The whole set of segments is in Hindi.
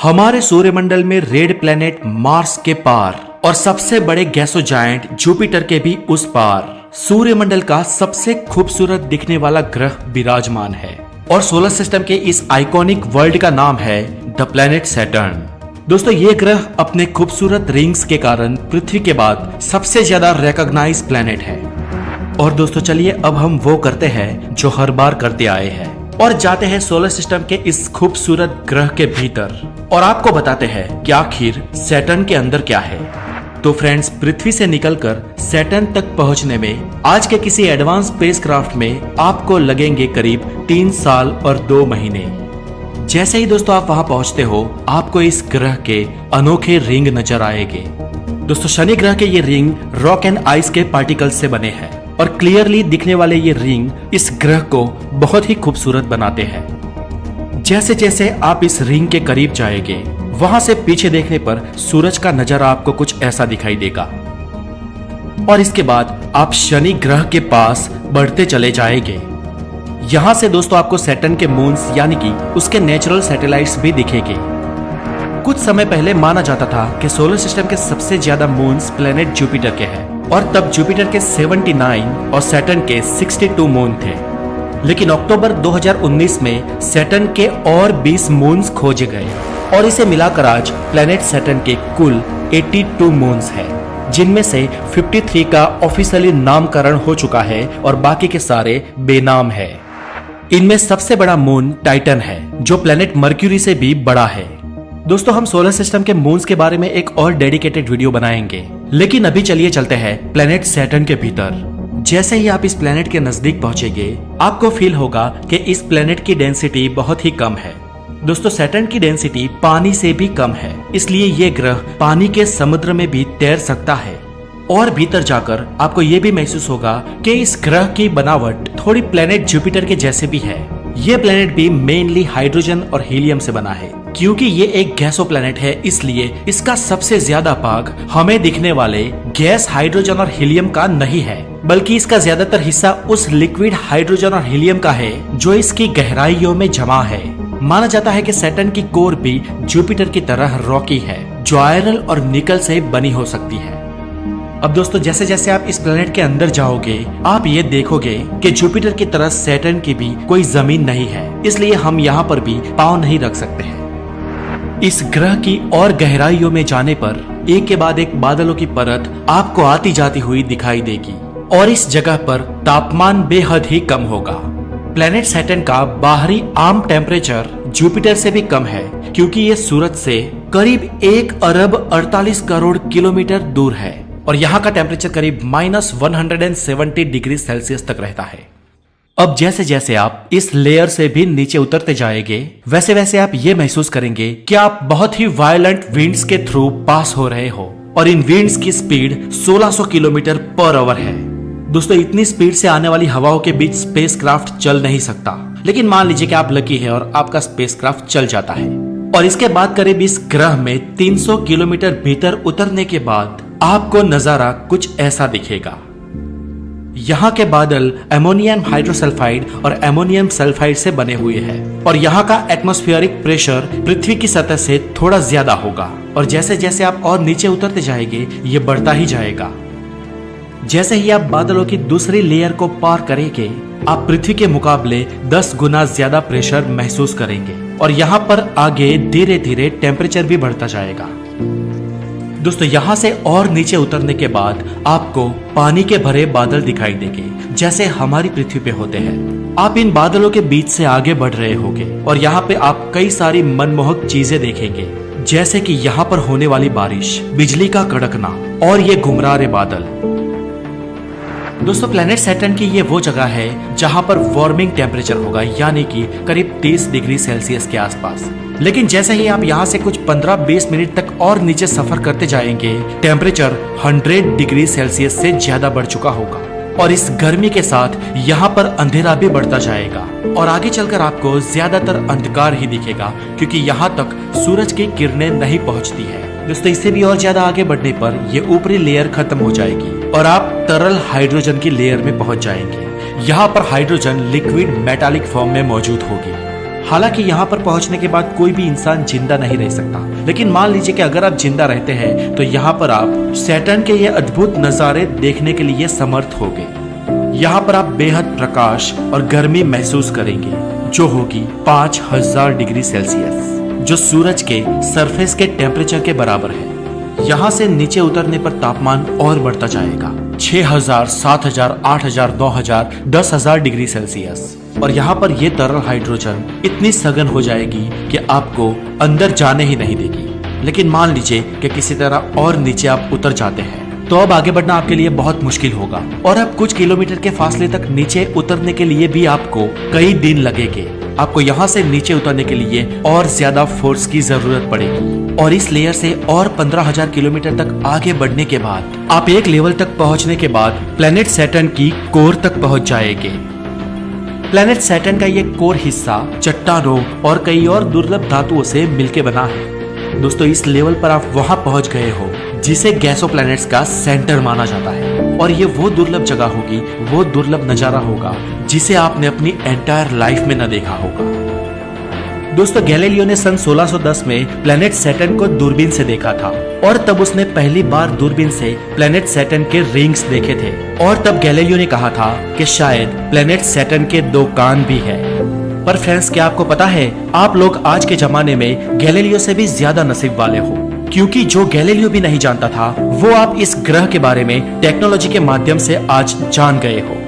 हमारे सूर्यमंडल में रेड प्लेनेट मार्स के पार और सबसे बड़े गैसो जायंट जुपिटर के भी उस पार सूर्यमंडल का सबसे खूबसूरत दिखने वाला ग्रह विराजमान है और सोलर सिस्टम के इस आइकॉनिक वर्ल्ड का नाम है द प्लेनेट सैटर्न। दोस्तों ये ग्रह अपने खूबसूरत रिंग्स के कारण पृथ्वी के बाद सबसे ज्यादा रिकॉग्नाइज प्लेनेट है। और दोस्तों चलिए अब हम वो करते हैं जो हर बार करते आए हैं और जाते हैं सोलर सिस्टम के इस खूबसूरत ग्रह के भीतर और आपको बताते हैं कि आखिर सैटर्न के अंदर क्या है। तो फ्रेंड्स, पृथ्वी से निकलकर सैटर्न तक पहुंचने में आज के किसी एडवांस स्पेसक्राफ्ट में आपको लगेंगे करीब 3 साल और 2 महीने। जैसे ही दोस्तों आप वहां पहुंचते हो आपको इस ग्रह के अनोखे रिंग नजर आएंगे। दोस्तों शनि ग्रह के ये रिंग रॉक एंड आइस के पार्टिकल्स से बने हैं और क्लियरली दिखने वाले ये रिंग इस ग्रह को बहुत ही खूबसूरत बनाते हैं। जैसे जैसे आप इस रिंग के करीब जाएंगे वहां से पीछे देखने पर सूरज का नजारा आपको कुछ ऐसा दिखाई देगा और इसके बाद आप शनि ग्रह के पास बढ़ते चले जाएंगे। यहाँ से दोस्तों आपको सैटर्न के मून्स यानी कि उसके नेचुरल सैटेलाइट्स भी दिखेंगे। कुछ समय पहले माना जाता था कि सोलर सिस्टम के सबसे ज्यादा मून्स प्लेनेट जुपिटर के हैं और तब जुपिटर के 79 और सैटर्न के 62 मून थे। लेकिन अक्टूबर 2019 में सैटर्न के और 20 मून्स खोजे गए और इसे मिलाकर आज प्लेनेट सैटर्न के कुल 82 मून्स हैं, जिनमें से 53 का ऑफिशियली नामकरण हो चुका है और बाकी के सारे बेनाम है। इनमें सबसे बड़ा मून टाइटन है जो प्लेनेट मर्क्यूरी से भी बड़ा है। दोस्तों हम सोलर सिस्टम के मून्स के बारे में एक और डेडिकेटेड वीडियो बनाएंगे, लेकिन अभी चलिए चलते हैं प्लेनेट सैटर्न के भीतर। जैसे ही आप इस प्लेनेट के नजदीक पहुंचेंगे आपको फील होगा कि इस प्लेनेट की डेंसिटी बहुत ही कम है। दोस्तों सैटर्न की डेंसिटी पानी से भी कम है, इसलिए ये ग्रह पानी के समुद्र में भी तैर सकता है। और भीतर जाकर आपको ये भी महसूस होगा कि इस ग्रह की बनावट थोड़ी प्लेनेट जुपिटर के जैसे भी है। ये प्लेनेट भी मेनली हाइड्रोजन और हीलियम से बना है। क्योंकि ये एक गैसो प्लेनेट है इसलिए इसका सबसे ज्यादा भाग हमें दिखने वाले गैस हाइड्रोजन और हीलियम का नहीं है, बल्कि इसका ज्यादातर हिस्सा उस लिक्विड हाइड्रोजन और हीलियम का है जो इसकी गहराइयों में जमा है। माना जाता है कि सैटर्न की कोर भी जुपिटर की तरह रॉकी है जो आयरन और निकल से बनी हो सकती है। अब दोस्तों जैसे जैसे आप इस प्लेनेट के अंदर जाओगे आप ये देखोगे कि जुपिटर की तरह सैटर्न की भी कोई जमीन नहीं है, इसलिए हम यहाँ पर भी पाँव नहीं रख सकते हैं। इस ग्रह की और गहराइयों में जाने पर एक के बाद एक बादलों की परत आपको आती जाती हुई दिखाई देगी और इस जगह पर तापमान बेहद ही कम होगा। प्लेनेट सैटर्न का बाहरी आम टेम्परेचर जुपिटर से भी कम है क्योंकि ये सूरज से करीब 1 अरब 48 करोड़ किलोमीटर दूर है और यहाँ का टेम्परेचर करीब -170 डिग्री सेल्सियस तक रहता है। अब जैसे जैसे आप इस लेयर से भी नीचे उतरते जाएंगे वैसे वैसे आप ये महसूस करेंगे कि आप बहुत ही वायलेंट विंड्स के थ्रू पास हो रहे हो और इन विंड्स की स्पीड 1600 किलोमीटर पर आवर है। दोस्तों इतनी स्पीड से आने वाली हवाओं के बीच स्पेसक्राफ्ट चल नहीं सकता, लेकिन मान लीजिए कि आप लकी है और आपका स्पेसक्राफ्ट चल जाता है। और इसके बाद करीब इस ग्रह में 300 किलोमीटर भीतर उतरने के बाद आपको नजारा कुछ ऐसा दिखेगा। यहाँ के बादल अमोनियम हाइड्रोसल्फाइड और अमोनियम सल्फाइड से बने हुए हैं और यहाँ का एटमॉस्फेरिक प्रेशर पृथ्वी की सतह से थोड़ा ज्यादा होगा और जैसे जैसे आप और नीचे उतरते जाएंगे ये बढ़ता ही जाएगा। जैसे ही आप बादलों की दूसरी लेयर को पार करेंगे आप पृथ्वी के मुकाबले 10 गुना ज्यादा प्रेशर महसूस करेंगे और यहाँ पर आगे धीरे धीरे टेम्परेचर भी बढ़ता जाएगा। दोस्तों यहाँ से और नीचे उतरने के बाद आपको पानी के भरे बादल दिखाई देंगे जैसे हमारी पृथ्वी पे होते हैं। आप इन बादलों के बीच से आगे बढ़ रहे होंगे और यहाँ पे आप कई सारी मनमोहक चीजें देखेंगे जैसे कि यहाँ पर होने वाली बारिश, बिजली का कड़कना और ये घुमरारे बादल। दोस्तों प्लेनेट सैटर्न की ये वो जगह है जहाँ पर वार्मिंग टेम्परेचर होगा यानी कि करीब 30 डिग्री सेल्सियस के आसपास। लेकिन जैसे ही आप यहाँ से कुछ 15-20 मिनट तक और नीचे सफर करते जाएंगे टेम्परेचर 100 डिग्री सेल्सियस से ज्यादा बढ़ चुका होगा और इस गर्मी के साथ यहाँ पर अंधेरा भी बढ़ता जाएगा और आगे चलकर आपको ज्यादातर अंधकार ही दिखेगा क्योंकि यहाँ तक सूरज की किरणें नहीं पहुँचती है। दोस्तों इससे भी और ज्यादा आगे बढ़ने पर ये ऊपरी लेयर खत्म हो जाएगी और आप तरल हाइड्रोजन की लेयर में पहुंच जाएंगे। यहाँ पर हाइड्रोजन लिक्विड मेटालिक फॉर्म में मौजूद होगी। हालांकि यहाँ पर पहुंचने के बाद कोई भी इंसान जिंदा नहीं रह सकता, लेकिन मान लीजिए कि अगर आप जिंदा रहते हैं तो यहाँ पर आप सैटर्न के ये अद्भुत नजारे देखने के लिए समर्थ होंगे। यहाँ पर आप बेहद प्रकाश और गर्मी महसूस करेंगे जो होगी 5000 डिग्री सेल्सियस, जो सूरज के सरफेस के टेम्परेचर के बराबर है। यहाँ से नीचे उतरने पर तापमान और बढ़ता जाएगा 6000, 7000, 8000, 9000, 10000 डिग्री सेल्सियस। और यहाँ पर ये तरल हाइड्रोजन इतनी सघन हो जाएगी कि आपको अंदर जाने ही नहीं देगी। लेकिन मान लीजिए कि किसी तरह और नीचे आप उतर जाते हैं तो अब आगे बढ़ना आपके लिए बहुत मुश्किल होगा और अब कुछ किलोमीटर के फासले तक नीचे उतरने के लिए भी आपको कई दिन लगेंगे। आपको यहाँ से नीचे उतरने के लिए और ज्यादा फोर्स की जरूरत पड़ेगी और इस लेयर से और 15000 किलोमीटर तक आगे बढ़ने के बाद आप एक लेवल तक पहुँचने के बाद प्लेनेट सैटर्न की कोर तक पहुँच जाएंगे। प्लेनेट सैटर्न का ये कोर हिस्सा चट्टानों और कई और दुर्लभ धातुओं से मिलकर बना है। दोस्तों, इस लेवल पर आप वहां पहुंच गए हो जिसे गैसो प्लैनेट्स का सेंटर माना जाता है और ये वो दुर्लभ जगह होगी, वो दुर्लभ नजारा होगा जिसे आपने अपनी एंटायर लाइफ में न देखा होगा। दोस्तों, गैलीलियो ने सन 1610 में प्लेनेट सैटर्न को दूरबीन से देखा था और तब उसने पहली बार दूरबीन से प्लेनेट सैटर्न के रिंग्स देखे थे और तब गैलीलियो ने कहा था कि शायद प्लेनेट सैटर्न के 2 कान भी है। पर फ्रेंड्स, क्या आपको पता है आप लोग आज के जमाने में गैलीलियो से भी ज्यादा नसीब वाले हो, क्योंकि जो गैलीलियो भी नहीं जानता था वो आप इस ग्रह के बारे में टेक्नोलॉजी के माध्यम से आज जान गए हो।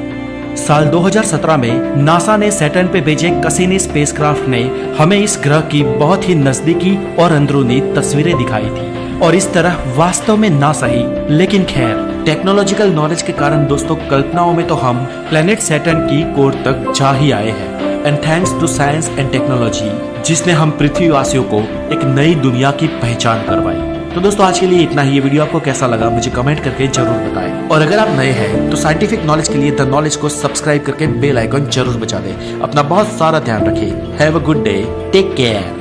साल 2017 में नासा ने सैटर्न पे भेजे कैसिनी स्पेसक्राफ्ट ने हमें इस ग्रह की बहुत ही नजदीकी और अंदरूनी तस्वीरें दिखाई थी और इस तरह वास्तव में ना सही, लेकिन खैर टेक्नोलॉजिकल नॉलेज के कारण दोस्तों कल्पनाओं में तो हम प्लेनेट सैटर्न की कोर तक जा ही आए हैं। And thanks to science and technology जिसने हम पृथ्वीवासियों को एक नई दुनिया की पहचान करवाई। तो दोस्तों, आज के लिए इतना ही। ये वीडियो आपको कैसा लगा मुझे कमेंट करके जरूर बताएं और अगर आप नए हैं तो साइंटिफिक नॉलेज के लिए द नॉलेज को सब्सक्राइब करके बेल आइकन जरूर बजा दें। अपना बहुत सारा ध्यान रखें। Have a good day, take care.